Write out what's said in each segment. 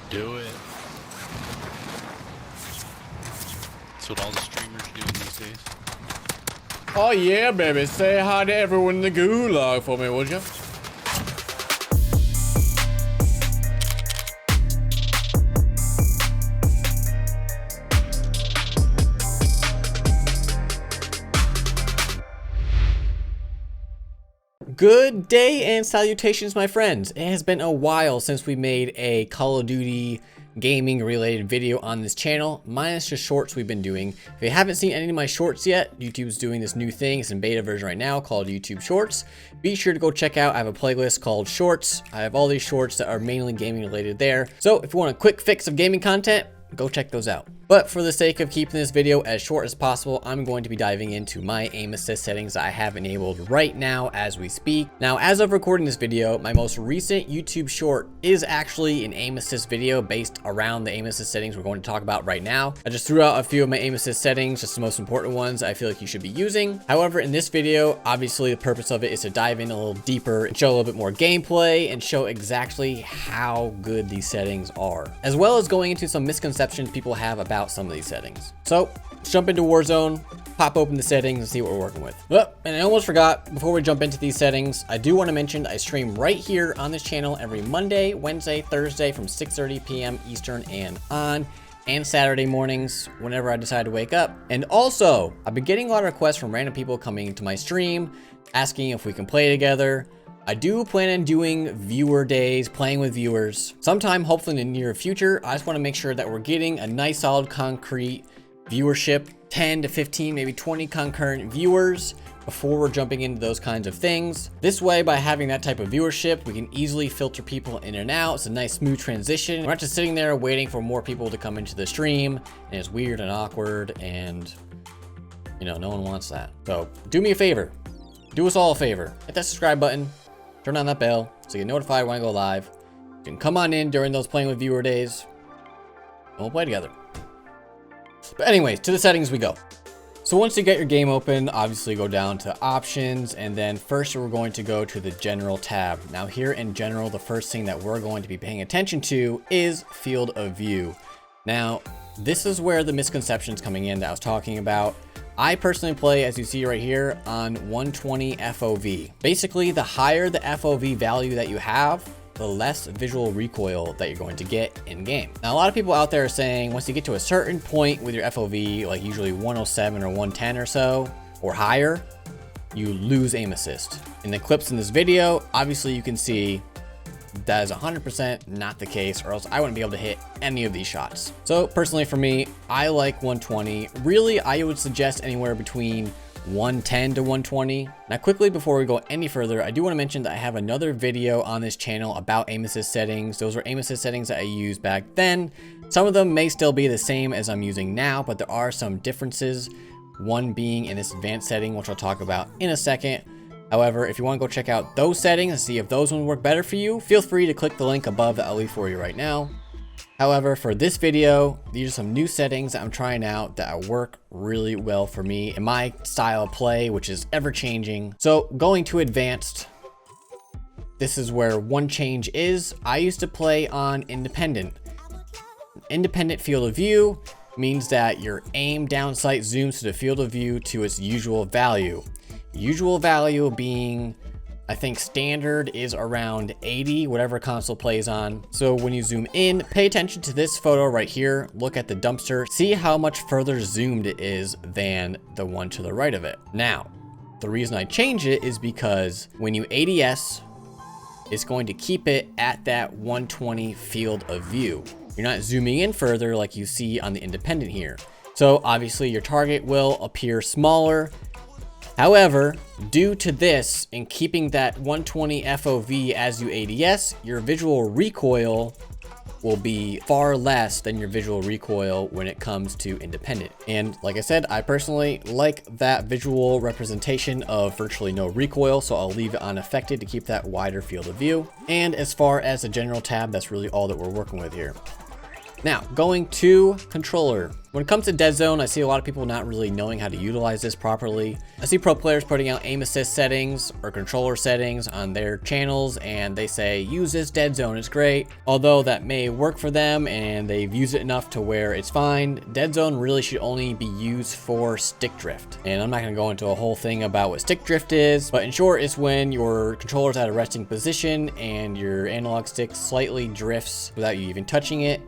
Do it. That's what all the streamers do these days. Oh yeah, baby. Say hi to everyone in the gulag for me, would you? Good day and salutations, my friends. It has been a while since we made a Call of Duty gaming related video on this channel, minus just shorts we've been doing. If you haven't seen any of my shorts yet, YouTube's doing this new thing. It's in beta version right now called YouTube Shorts. Be sure to go check out. I have a playlist called Shorts. I have all these shorts that are mainly gaming related there. So if you want a quick fix of gaming content, go check those out. But for the sake of keeping this video as short as possible, I'm going to be diving into my aim assist settings that I have enabled right now as we speak. Now, as of recording this video, my most recent YouTube short is actually an aim assist video based around the aim assist settings we're going to talk about right now. I just threw out a few of my aim assist settings, just the most important ones I feel like you should be using. However, in this video, obviously the purpose of it is to dive in a little deeper and show a little bit more gameplay and show exactly how good these settings are, as well as going into some misconceptions people have about some of these settings. So let's jump into Warzone, pop open the settings and see what we're working with. Oh, and I almost forgot, before we jump into these settings, I do want to mention I stream right here on this channel every Monday, Wednesday, Thursday from 6:30 p.m. Eastern and on, and Saturday mornings whenever I decide to wake up. And also, I've been getting a lot of requests from random people coming to my stream, asking if we can play together. I do plan on doing viewer days, playing with viewers, sometime hopefully in the near future. I just want to make sure that we're getting a nice solid concrete viewership, 10 to 15, maybe 20 concurrent viewers before we're jumping into those kinds of things. This way, by having that type of viewership, we can easily filter people in and out. It's a nice smooth transition. We're not just sitting there waiting for more people to come into the stream, and it's weird and awkward, and you know, no one wants that. So do me a favor, do us all a favor, hit that subscribe button, turn on that bell so you get notified when I go live. You can come on in during those playing with viewer days and we'll play together. But anyways, to the settings we go. So once you get your game open, obviously go down to options, and then first we're going to go to the general tab. Now here in general, the first thing that we're going to be paying attention to is field of view. Now, this is where the misconceptions coming in that I was talking about. I personally play, as you see right here, on 120 FOV. Basically, the higher the FOV value that you have, the less visual recoil that you're going to get in game. Now, a lot of people out there are saying once you get to a certain point with your FOV, like usually 107 or 110 or so, or higher, you lose aim assist. In the clips in this video, obviously you can see that is 100% not the case, or else I wouldn't be able to hit any of these shots. So personally for me, I like 120. Really, I would suggest anywhere between 110 to 120. Now quickly, before we go any further, I do want to mention that I have another video on this channel about aim assist settings. Those were aim assist settings that I used back then. Some of them may still be the same as I'm using now, but there are some differences. One being in this advanced setting, which I'll talk about in a second. However, if you want to go check out those settings and see if those ones work better for you, feel free to click the link above that I'll leave for you right now. However, for this video, these are some new settings that I'm trying out that work really well for me in my style of play, which is ever changing. So going to advanced, this is where one change is. I used to play on independent. Independent field of view means that your aim down sight zooms to the field of view to its usual value. Usual value being, I think standard is around 80, whatever console plays on. So when you zoom in, pay attention to this photo right here. Look at the dumpster, see how much further zoomed it is than the one to the right of it. Now, the reason I change it is because when you ADS, it's going to keep it at that 120 field of view. You're not zooming in further like you see on the independent here. So obviously your target will appear smaller. However, due to this and keeping that 120 FOV as you ADS, your visual recoil will be far less than your visual recoil when it comes to independent. And like I said, I personally like that visual representation of virtually no recoil, so I'll leave it unaffected to keep that wider field of view. And as far as the general tab, that's really all that we're working with here. Now, going to controller. When it comes to dead zone, I see a lot of people not really knowing how to utilize this properly. I see pro players putting out aim assist settings or controller settings on their channels, and they say, use this dead zone, it's great. Although that may work for them and they've used it enough to where it's fine, dead zone really should only be used for stick drift. And I'm not gonna go into a whole thing about what stick drift is, but in short, it's when your controller's at a resting position and your analog stick slightly drifts without you even touching it,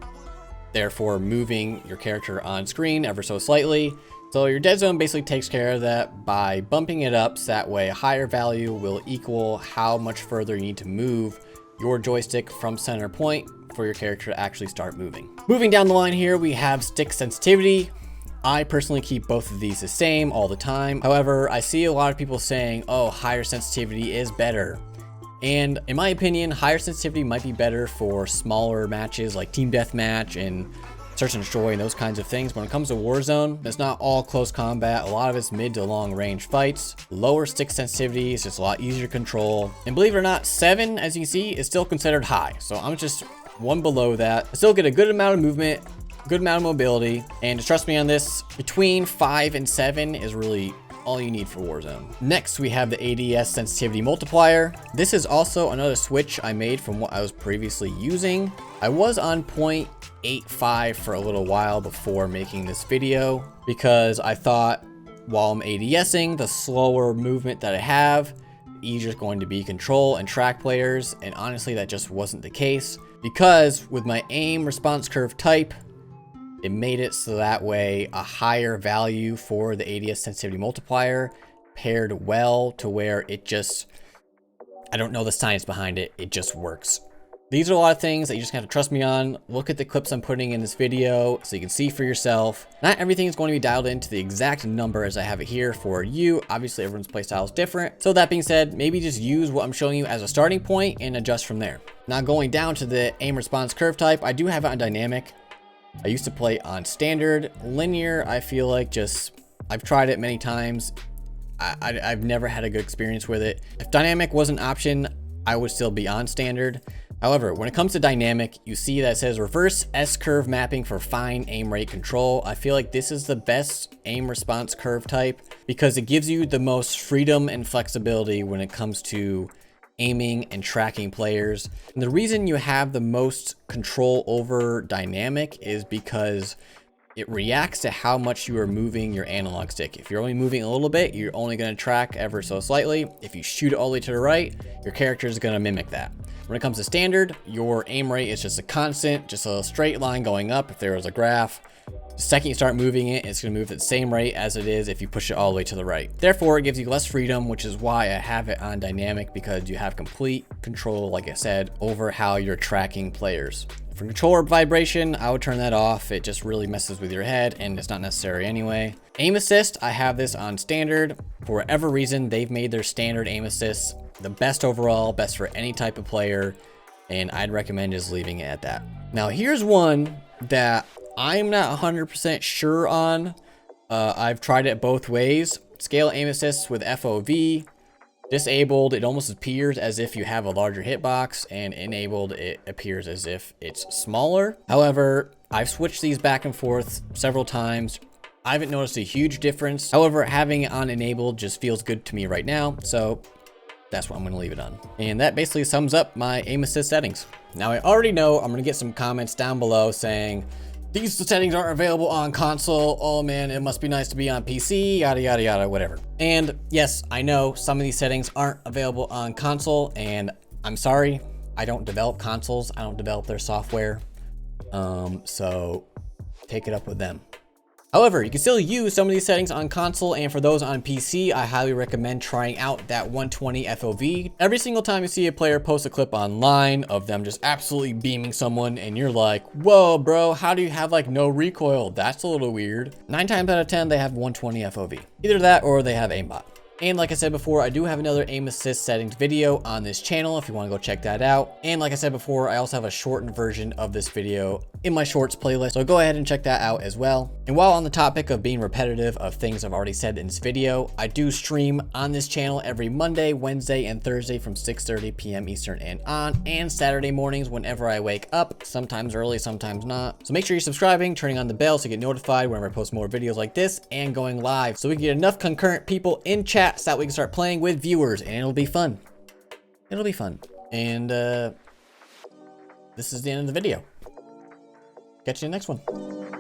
therefore moving your character on screen ever so slightly. So your dead zone basically takes care of that by bumping it up, so that way a higher value will equal how much further you need to move your joystick from center point for your character to actually start moving. Moving down the line here, we have stick sensitivity. I personally keep both of these the same all the time. However, I see a lot of people saying, oh, higher sensitivity is better. And in my opinion, higher sensitivity might be better for smaller matches like team deathmatch and search and destroy and those kinds of things. When it comes to Warzone, it's not all close combat. A lot of it's mid to long range fights. Lower stick sensitivity is just a lot easier to control. And believe it or not, 7, as you can see, is still considered high. So I'm just one below that. I still get a good amount of movement, good amount of mobility. And just trust me on this, between 5 and 7 is really all you need for Warzone. Next, we have the ADS Sensitivity Multiplier. This is also another switch I made from what I was previously using. I was on 0.85 for a little while before making this video because I thought while I'm ADSing, the slower movement that I have, the easier it's going to be control and track players. And honestly, that just wasn't the case because with my aim response curve type, it made it so that way a higher value for the ADS sensitivity multiplier paired well to where it just, I don't know the science behind it, it just works. These are a lot of things that you just have to trust me on. Look at the clips I'm putting in this video so you can see for yourself. Not everything is going to be dialed into the exact number as I have it here for you. Obviously, everyone's playstyle is different. So that being said, maybe just use what I'm showing you as a starting point and adjust from there. Now going down to the aim response curve type, I do have it on dynamic. I used to play on standard. Linear, I feel like I've tried it many times. I've never had a good experience with it. If dynamic was an option, I would still be on standard. However, when it comes to dynamic, you see that it says reverse S-curve mapping for fine aim rate control. I feel like this is the best aim response curve type because it gives you the most freedom and flexibility when it comes to aiming and tracking players. And the reason you have the most control over dynamic is because it reacts to how much you are moving your analog stick. If you're only moving a little bit, you're only going to track ever so slightly. If you shoot it all the way to the right, your character is going to mimic that. When it comes to standard, your aim rate is just a constant, just a straight line going up. If there was a graph, the second you start moving it, it's going to move at the same rate as it is if you push it all the way to the right. Therefore, it gives you less freedom, which is why I have it on dynamic, because you have complete control, like I said, over how you're tracking players. For controller vibration, I would turn that off. It just really messes with your head and it's not necessary anyway. Aim assist, I have this on standard. For whatever reason, they've made their standard aim assist the best overall, best for any type of player, and I'd recommend just leaving it at that. Now, here's one that I'm not 100% sure on. I've tried it both ways. Scale aim assist with FOV. Disabled, it almost appears as if you have a larger hitbox, and enabled, it appears as if it's smaller. However, I've switched these back and forth several times. I haven't noticed a huge difference. However, having it on enabled just feels good to me right now, so that's what I'm going to leave it on. And that basically sums up my aim assist settings. Now, I already know I'm going to get some comments down below saying, these settings aren't available on console. Oh man, it must be nice to be on PC, yada, yada, yada, whatever. And yes, I know some of these settings aren't available on console, and I'm sorry, I don't develop consoles. I don't develop their software. So take it up with them. However, you can still use some of these settings on console, and for those on PC, I highly recommend trying out that 120 FOV. Every single time you see a player post a clip online of them just absolutely beaming someone, and you're like, whoa, bro, how do you have like no recoil? That's a little weird. 9 times out of 10, they have 120 FOV. Either that or they have aimbot. And like I said before, I do have another aim assist settings video on this channel if you want to go check that out. And like I said before, I also have a shortened version of this video in my shorts playlist, so go ahead and check that out as well. And while on the topic of being repetitive of things I've already said in this video, I do stream on this channel every Monday, Wednesday, and Thursday from 6:30 p.m. Eastern and on, and Saturday mornings whenever I wake up, sometimes early, sometimes not. So make sure you're subscribing, turning on the bell so you get notified whenever I post more videos like this, and going live so we can get enough concurrent people in chat so that we can start playing with viewers, and it'll be fun. It'll be fun. And this is the end of the video. Catch you in the next one.